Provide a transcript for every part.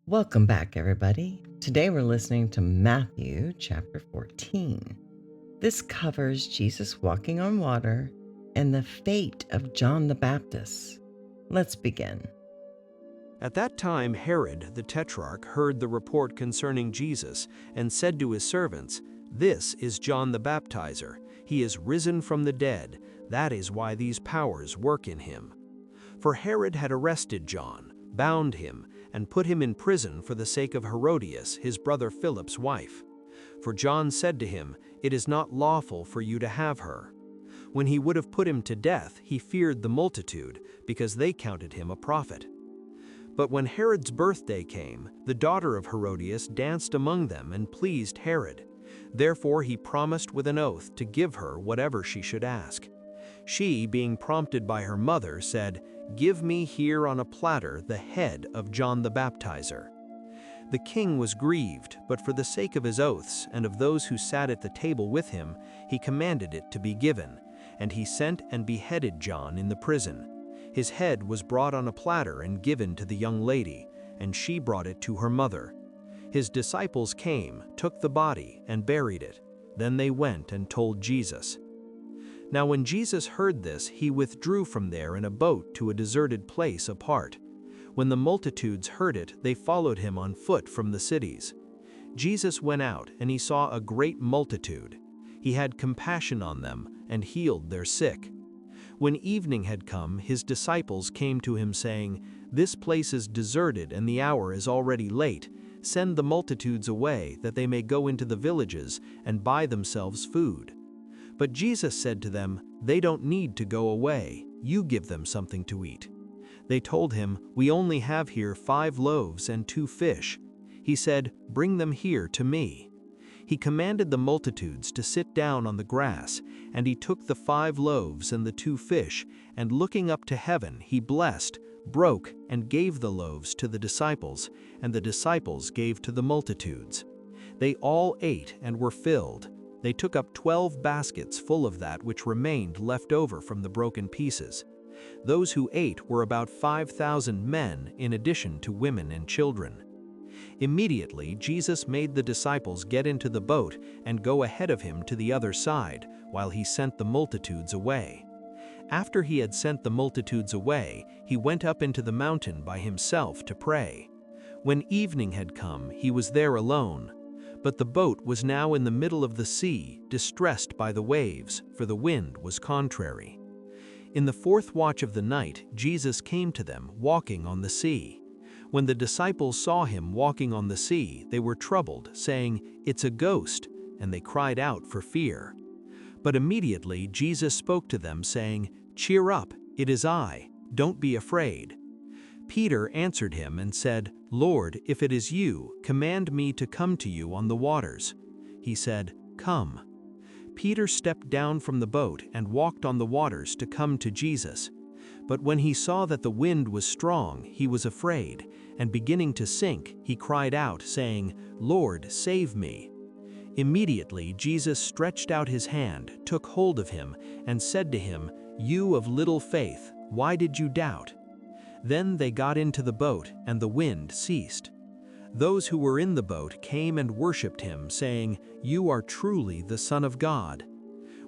Welcome back, everybody. Today we're listening to Matthew chapter 14. This covers Jesus walking on water and the fate of John the Baptist. Let's begin. At that time Herod the Tetrarch heard the report concerning Jesus and said to his servants, "This is John the Baptizer. He is risen from the dead. That is why these powers work in him." For Herod had arrested John, bound him, and put him in prison for the sake of Herodias, his brother Philip's wife. For John said to him, "It is not lawful for you to have her." When he would have put him to death, he feared the multitude, because they counted him a prophet. But when Herod's birthday came, the daughter of Herodias danced among them and pleased Herod. Therefore he promised with an oath to give her whatever she should ask. She, being prompted by her mother, said, "Give me here on a platter the head of John the Baptizer." The king was grieved, but for the sake of his oaths and of those who sat at the table with him, he commanded it to be given, and he sent and beheaded John in the prison. His head was brought on a platter and given to the young lady, and she brought it to her mother. His disciples came, took the body, and buried it. Then they went and told Jesus. Now when Jesus heard this, he withdrew from there in a boat to a deserted place apart. When the multitudes heard it, they followed him on foot from the cities. Jesus went out, and he saw a great multitude. He had compassion on them, and healed their sick. When evening had come, his disciples came to him saying, "This place is deserted, and the hour is already late. Send the multitudes away, that they may go into the villages and buy themselves food." But Jesus said to them, "They don't need to go away. You give them something to eat." They told him, "We only have here 5 loaves and 2 fish." He said, "Bring them here to me." He commanded the multitudes to sit down on the grass, and he took the 5 loaves and the 2 fish, and looking up to heaven, he blessed, broke, and gave the loaves to the disciples, and the disciples gave to the multitudes. They all ate and were filled. They took up 12 baskets full of that which remained left over from the broken pieces. Those who ate were about 5,000 men, in addition to women and children. Immediately Jesus made the disciples get into the boat and go ahead of him to the other side, while he sent the multitudes away. After he had sent the multitudes away, he went up into the mountain by himself to pray. When evening had come, he was there alone. But the boat was now in the middle of the sea, distressed by the waves, for the wind was contrary. In the 4th watch of the night, Jesus came to them, walking on the sea. When the disciples saw him walking on the sea, they were troubled, saying, "It's a ghost," and they cried out for fear. But immediately Jesus spoke to them, saying, "Cheer up, it is I, don't be afraid." Peter answered him and said, "Lord, if it is you, command me to come to you on the waters." He said, "Come." Peter stepped down from the boat and walked on the waters to come to Jesus. But when he saw that the wind was strong, he was afraid, and beginning to sink, he cried out, saying, "Lord, save me." Immediately Jesus stretched out his hand, took hold of him, and said to him, "You of little faith, why did you doubt?" Then they got into the boat, and the wind ceased. Those who were in the boat came and worshipped him, saying, "You are truly the Son of God."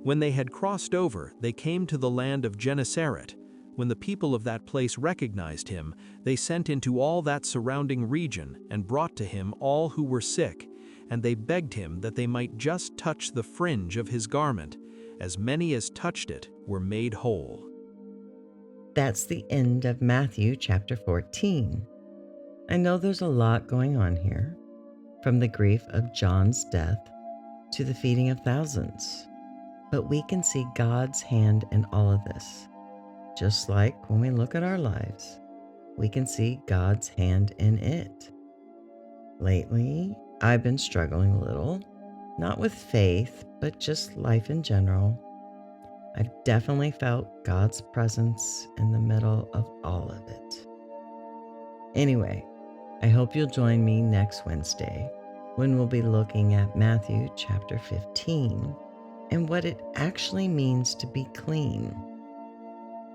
When they had crossed over, they came to the land of Gennesaret. When the people of that place recognized him, they sent into all that surrounding region and brought to him all who were sick, and they begged him that they might just touch the fringe of his garment. As many as touched it were made whole. That's the end of Matthew chapter 14. I know there's a lot going on here, from the grief of John's death to the feeding of thousands. But we can see God's hand in all of this. Just like when we look at our lives, we can see God's hand in it. Lately, I've been struggling a little, not with faith, but just life in general. I've definitely felt God's presence in the middle of all of it. Anyway, I hope you'll join me next Wednesday when we'll be looking at Matthew chapter 15 and what it actually means to be clean.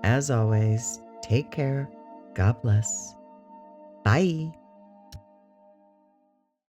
As always, take care. God bless. Bye.